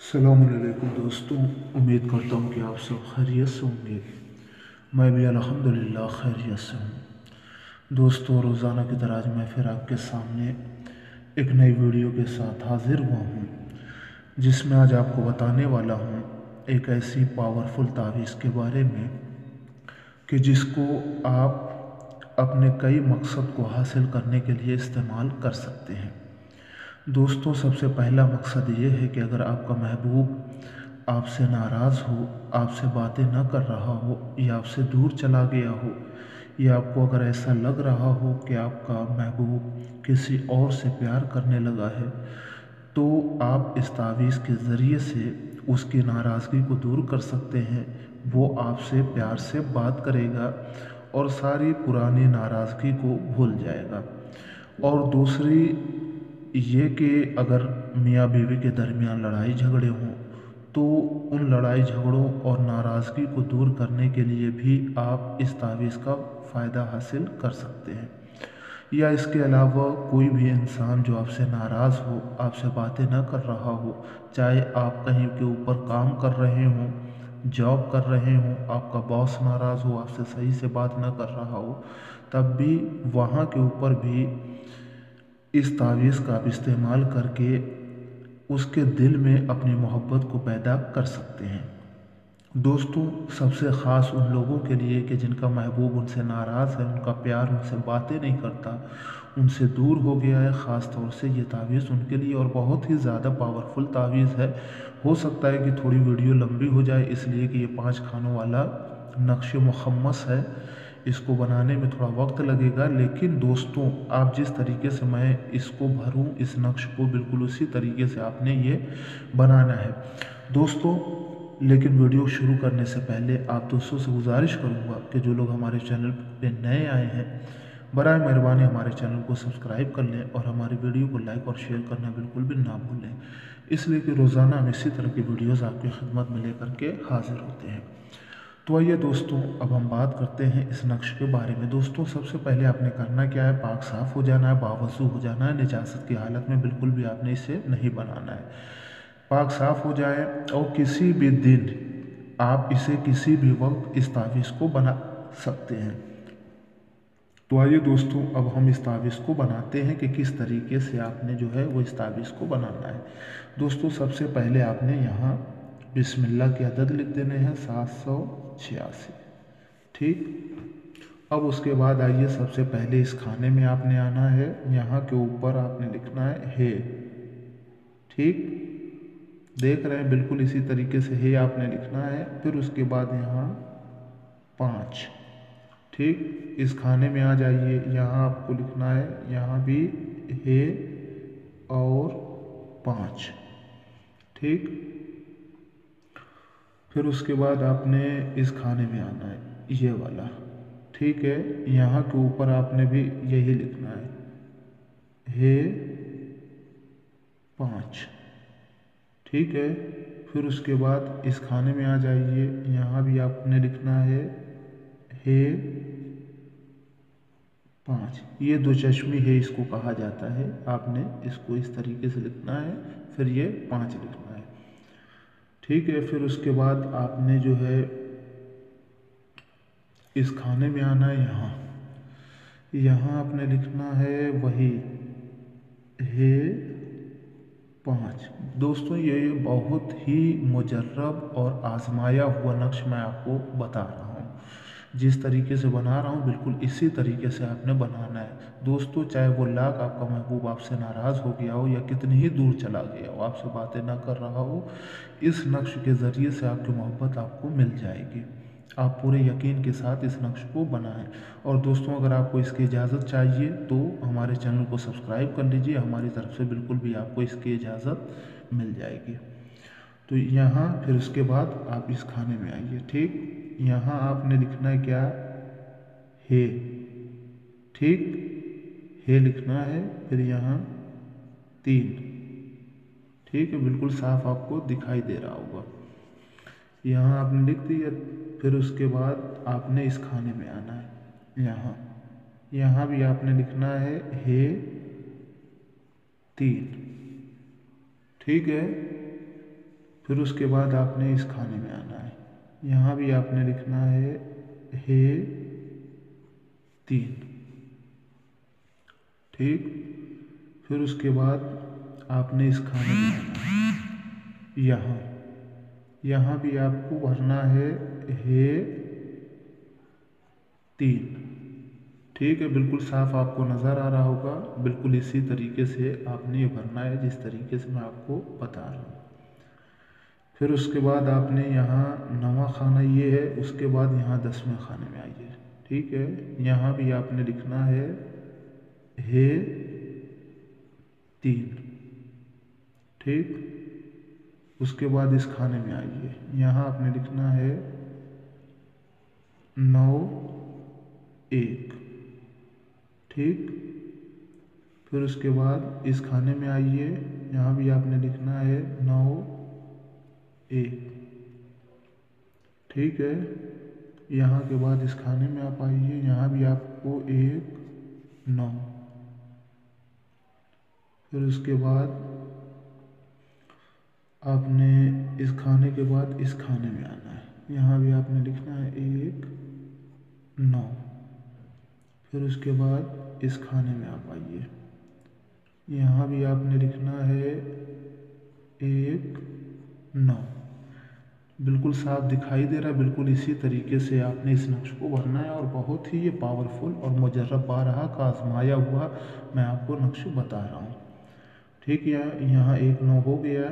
अस्सलामुअलैकुम दोस्तों, उम्मीद करता हूँ कि आप सब खैरियत से होंगे। मैं भी अल्हम्दुलिल्लाह खैरियत से हूँ। दोस्तों, रोज़ाना की तरह आज मैं फिर आपके सामने एक नई वीडियो के साथ हाजिर हुआ हूँ, जिसमें आज आपको बताने वाला हूँ एक ऐसी पावरफुल तावीज़ के बारे में कि जिसको आप अपने कई मकसद को हासिल करने के लिए इस्तेमाल कर सकते हैं। दोस्तों, सबसे पहला मकसद ये है कि अगर आपका महबूब आपसे नाराज़ हो, आपसे बातें न कर रहा हो या आपसे दूर चला गया हो, या आपको अगर ऐसा लग रहा हो कि आपका महबूब किसी और से प्यार करने लगा है, तो आप इस तावीज़ के ज़रिए से उसकी नाराज़गी को दूर कर सकते हैं। वो आपसे प्यार से बात करेगा और सारी पुरानी नाराज़गी को भूल जाएगा। और दूसरी ये कि अगर मियाँ बीवी के दरमियान लड़ाई झगड़े हों, तो उन लड़ाई झगड़ों और नाराज़गी को दूर करने के लिए भी आप इस तावीज़ का फ़ायदा हासिल कर सकते हैं। या इसके अलावा कोई भी इंसान जो आपसे नाराज़ हो, आपसे बातें न कर रहा हो, चाहे आप कहीं के ऊपर काम कर रहे हों, जॉब कर रहे हों, आपका बॉस नाराज़ हो, आपसे सही से बात न कर रहा हो, तब भी वहाँ के ऊपर भी इस तावीज़ का आप इस्तेमाल करके उसके दिल में अपनी मोहब्बत को पैदा कर सकते हैं। दोस्तों, सबसे ख़ास उन लोगों के लिए कि जिनका महबूब उनसे नाराज़ है, उनका प्यार उनसे बातें नहीं करता, उनसे दूर हो गया है, ख़ास तौर से ये तावीज़ उनके लिए और बहुत ही ज़्यादा पावरफुल तावीज़ है। हो सकता है कि थोड़ी वीडियो लंबी हो जाए, इसलिए कि ये 5 खानों वाला नक्श मुखम्मस है, इसको बनाने में थोड़ा वक्त लगेगा। लेकिन दोस्तों, आप जिस तरीके से मैं इसको भरूँ, इस नक्श को बिल्कुल उसी तरीके से आपने ये बनाना है दोस्तों। लेकिन वीडियो शुरू करने से पहले आप दोस्तों से गुजारिश करूंगा कि जो लोग हमारे चैनल पे नए आए हैं, बराए मेहरबानी हमारे चैनल को सब्सक्राइब कर लें और हमारी वीडियो को लाइक और शेयर करना बिल्कुल भी ना भूलें, इसलिए कि रोज़ाना हम इसी तरह की वीडियोज़ आपकी खिदमत में लेकर के हाजिर होते हैं। तो आइए दोस्तों, अब हम बात करते हैं इस नक्श के बारे में। दोस्तों, सबसे पहले आपने करना क्या है, पाक साफ़ हो जाना है, बावज़ू हो जाना है। निजासत की हालत में बिल्कुल भी आपने इसे नहीं बनाना है। पाक साफ़ हो जाए और किसी भी दिन आप इसे किसी भी वक्त इस तावीज़ को बना सकते हैं। तो आइए दोस्तों, अब हम इस तावीज़ को बनाते हैं कि किस तरीके से आपने जो है वो इस तावीज़ को बनाना है। दोस्तों, सबसे पहले आपने यहाँ बिस्मिल्लाह की अदद लिख देने हैं 786। ठीक। अब उसके बाद आइए, सबसे पहले इस खाने में आपने आना है, यहाँ के ऊपर आपने लिखना है। ठीक, देख रहे हैं, बिल्कुल इसी तरीके से हे आपने लिखना है। फिर उसके बाद यहाँ 5। ठीक, इस खाने में आ जाइए, यहाँ आपको लिखना है, यहाँ भी हे और 5। ठीक, फिर उसके बाद आपने इस खाने में आना है, ये वाला। ठीक है, यहाँ के ऊपर आपने भी यही लिखना है, हे 5। ठीक है, फिर उसके बाद इस खाने में आ जाइए, यहाँ भी आपने लिखना है 5। ये दो चश्मी है, इसको कहा जाता है। आपने इसको इस तरीके से लिखना है, फिर ये 5 लिखना है। ठीक है, फिर उसके बाद आपने जो है इस खाने में आना है, यहाँ आपने लिखना है वही है 5। दोस्तों, ये बहुत ही मुजर्रब और आजमाया हुआ नक्श मैं आपको बता रहा हूँ। जिस तरीके से बना रहा हूँ, बिल्कुल इसी तरीके से आपने बनाना है। दोस्तों, चाहे वो लाख आपका महबूब आपसे नाराज़ हो गया हो या कितनी ही दूर चला गया हो, आपसे बातें ना कर रहा हो, इस नक्श के ज़रिए से आपकी मोहब्बत आपको मिल जाएगी। आप पूरे यकीन के साथ इस नक्श को बनाएं। और दोस्तों, अगर आपको इसकी इजाज़त चाहिए तो हमारे चैनल को सब्सक्राइब कर लीजिए, हमारी तरफ से बिल्कुल भी आपको इसकी इजाज़त मिल जाएगी। तो यहाँ फिर उसके बाद आप इस खाने में आइए। ठीक, यहाँ आपने लिखना है क्या, हे। ठीक, हे लिखना है, फिर यहाँ 3। ठीक है, बिल्कुल साफ आपको दिखाई दे रहा होगा। यहाँ आपने लिख दिया, फिर उसके बाद आपने इस खाने में आना है, यहाँ भी आपने लिखना है 3। ठीक है, फिर उसके बाद आपने इस खाने में आना है, यहाँ भी आपने लिखना है 3। ठीक। फिर उसके बाद आपने इस खाने में आना है, यहाँ भी आपको भरना है 3। ठीक है, बिल्कुल साफ आपको नज़र आ रहा होगा। बिल्कुल इसी तरीके से आपने ये भरना है जिस तरीके से मैं आपको बता रहा हूँ। फिर उसके बाद आपने यहाँ 9वां खाना ये है, उसके बाद यहाँ 10वें खाने में आइए। ठीक है, यहाँ भी आपने लिखना है 3। ठीक। उसके बाद इस खाने में आइए, यहाँ आपने लिखना है 9 1। ठीक। फिर उसके बाद इस खाने में आइए, यहाँ भी आपने लिखना है 9 1। ठीक है। यहाँ के बाद इस खाने में आप आइए, यहाँ भी आपको 1 9। फिर उसके बाद आपने इस खाने के बाद इस खाने में आना है, यहाँ भी आपने लिखना है 1 9। फिर उसके बाद इस खाने में आप आइए, यहाँ भी आपने लिखना है 1 9। बिल्कुल साफ दिखाई दे रहा है। बिल्कुल इसी तरीके से आपने इस नक्श को भरना है और बहुत ही ये पावरफुल और मुजर्रब बारहा का आजमाया हुआ मैं आपको नक्श बता रहा हूँ। ठीक है, यहाँ 1 9 हो गया।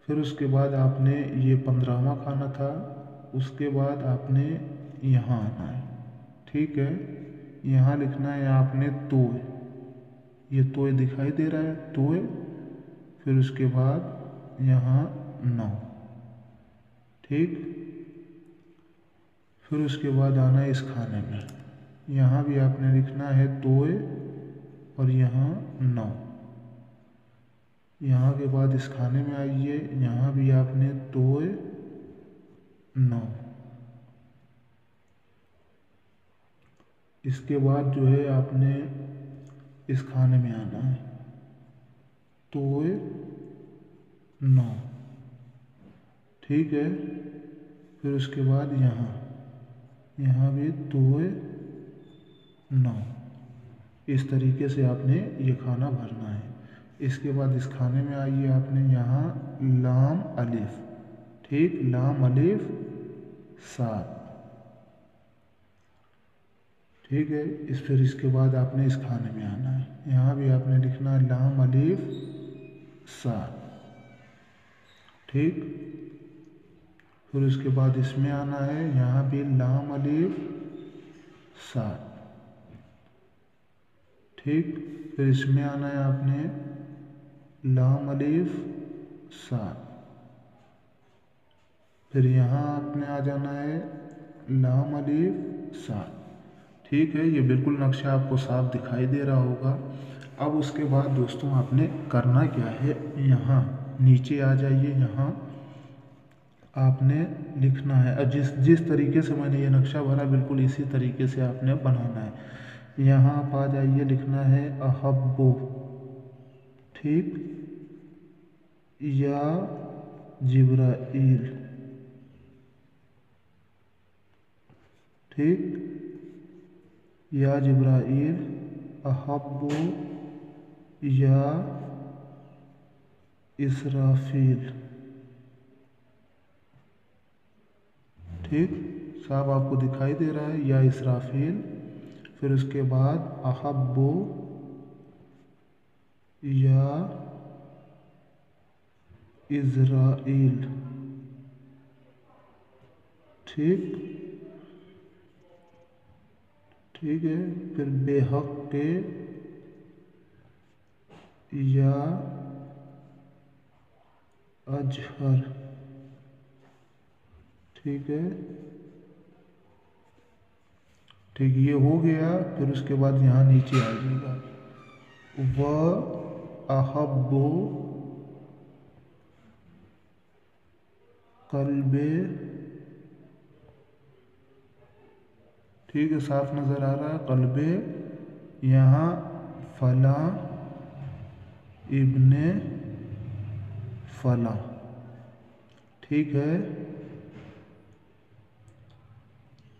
फिर उसके बाद आपने ये 15वां खाना था, उसके बाद आपने यहाँ आना है। ठीक है, यहाँ लिखना है आपने तोय, ये तोय दिखाई दे रहा है, तोय। फिर उसके बाद यहाँ 9। ठीक। फिर उसके बाद आना है इस खाने में, यहाँ भी आपने लिखना है तोय और यहाँ 9। यहाँ के बाद इस खाने में आइए, यहाँ भी आपने तोय 9। इसके बाद जो है आपने इस खाने में आना है, तोय 9। ठीक है। फिर उसके बाद यहाँ भी तोय 9। इस तरीके से आपने ये खाना भरना है। इसके बाद इस खाने में आइए, आपने यहाँ लाम अलिफ। ठीक, लाम अलिफ 7। ठीक है। फिर इसके बाद आपने इस खाने में आना है, यहाँ भी आपने लिखना है लाम अलिफ 7। ठीक। फिर उसके बाद इसमें आना है, यहाँ भी लाम अलिफ 7। ठीक। फिर इसमें आना है आपने लाम अलिफ 7। फिर यहाँ आपने आ जाना है लाम अलिफ 7। ठीक है, ये बिल्कुल नक्शा आपको साफ दिखाई दे रहा होगा। अब उसके बाद दोस्तों आपने करना क्या है, यहाँ नीचे आ जाइए, यहाँ आपने लिखना है और जिस तरीके से मैंने ये नक्शा भरा बिल्कुल इसी तरीके से आपने बनाना है। यहाँ आप आ जाइए, लिखना है अहब्बु। ठीक, या जिब्राइल। ठीक, या जिब्राइल अहब्बु या इसराफील। ठीक, साहब आपको दिखाई दे रहा है, या इसराफील। फिर उसके बाद अहब्बु या इज़राइल। ठीक, ठीक है। फिर बेहक के या अजहर। ठीक है, ठीक, ये हो गया। फिर उसके बाद यहाँ नीचे आ जाएगा व अहब्बु कल्बे। ठीक है, साफ नज़र आ रहा है, कल्बे। यहाँ फला इब्ने फला। ठीक है।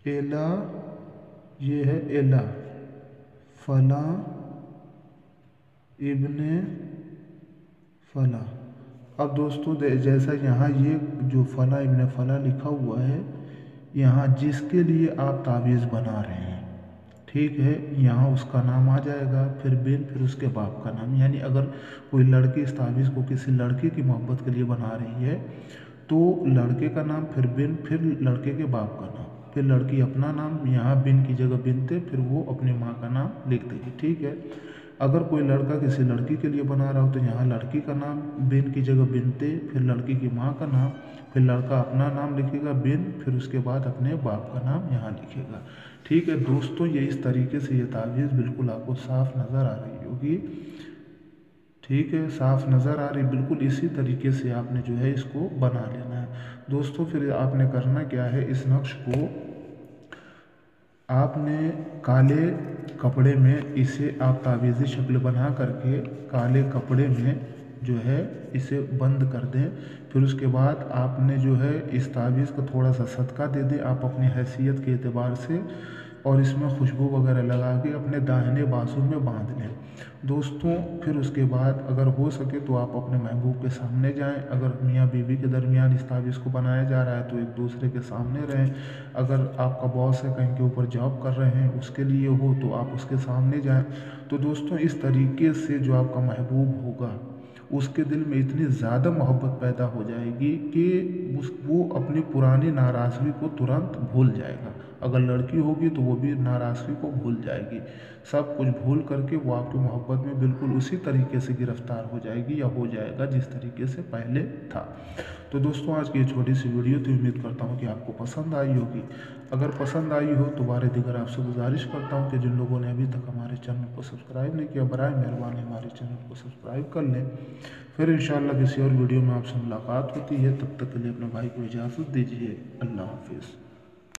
एला, ये है एला, फला इब्ने फला। अब दोस्तों जैसा यहाँ ये जो फला इब्ने फला लिखा हुआ है, यहाँ जिसके लिए आप तावीज़ बना रहे हैं, ठीक है, यहाँ उसका नाम आ जाएगा, फिर बिन, फिर उसके बाप का नाम। यानी अगर कोई लड़की इस तावीज़ को किसी लड़के की मोहब्बत के लिए बना रही है तो लड़के का नाम, फिर बिन, फिर लड़के के बाप का नाम, फिर लड़की अपना नाम, यहाँ बिन की जगह बिनते, फिर वो अपनी माँ का नाम लिख देगी, ठीक है। अगर कोई लड़का किसी लड़की के लिए बना रहा हो तो यहाँ लड़की का नाम बिन की जगह बिनते, फिर लड़की की माँ का नाम, फिर लड़का अपना नाम लिखेगा बिन, फिर उसके बाद अपने बाप का नाम यहाँ लिखेगा, ठीक है। दोस्तों ये इस तरीके से ये तावीज़ बिल्कुल आपको साफ नज़र आ रही होगी, ठीक है, साफ नज़र आ रही, बिल्कुल इसी तरीके से आपने जो है इसको बना लेना है। दोस्तों फिर आपने करना क्या है, इस नक्श को आपने काले कपड़े में इसे आप तावीज़ी शक्ल बना करके काले कपड़े में जो है इसे बंद कर दें। फिर उसके बाद आपने जो है इस तावीज़ को थोड़ा सा सदका दे दें आप अपनी हैसियत के एतबार से, और इसमें खुशबू वगैरह लगा के अपने दाहिने बाजू में बांध लें। दोस्तों फिर उसके बाद अगर हो सके तो आप अपने महबूब के सामने जाएं। अगर मियाँ बीवी के दरमियान इस तावीज़ को बनाया जा रहा है तो एक दूसरे के सामने रहें। अगर आपका बॉस है कहीं के ऊपर जॉब कर रहे हैं उसके लिए हो तो आप उसके सामने जाएं। तो दोस्तों इस तरीके से जो आपका महबूब होगा उसके दिल में इतनी ज़्यादा मोहब्बत पैदा हो जाएगी कि वो अपनी पुरानी नाराज़गी को तुरंत भूल जाएगा। अगर लड़की होगी तो वो भी नाराज़गी को भूल जाएगी, सब कुछ भूल करके वो आपकी मोहब्बत में बिल्कुल उसी तरीके से गिरफ्तार हो जाएगी या हो जाएगा जिस तरीके से पहले था। तो दोस्तों आज की ये छोटी सी वीडियो थी, उम्मीद करता हूँ कि आपको पसंद आई होगी। अगर पसंद आई हो तो बारे दिगर आपसे गुजारिश करता हूँ कि जिन लोगों ने अभी तक हमारे चैनल को सब्सक्राइब नहीं किया, बराए मेहरबानी हमारे चैनल को सब्सक्राइब कर लें। फिर इंशाल्लाह किसी और वीडियो में आपसे मुलाकात होती है, तब तक के लिए अपने भाई को इजाज़त दीजिए। अल्लाह हाफिज़।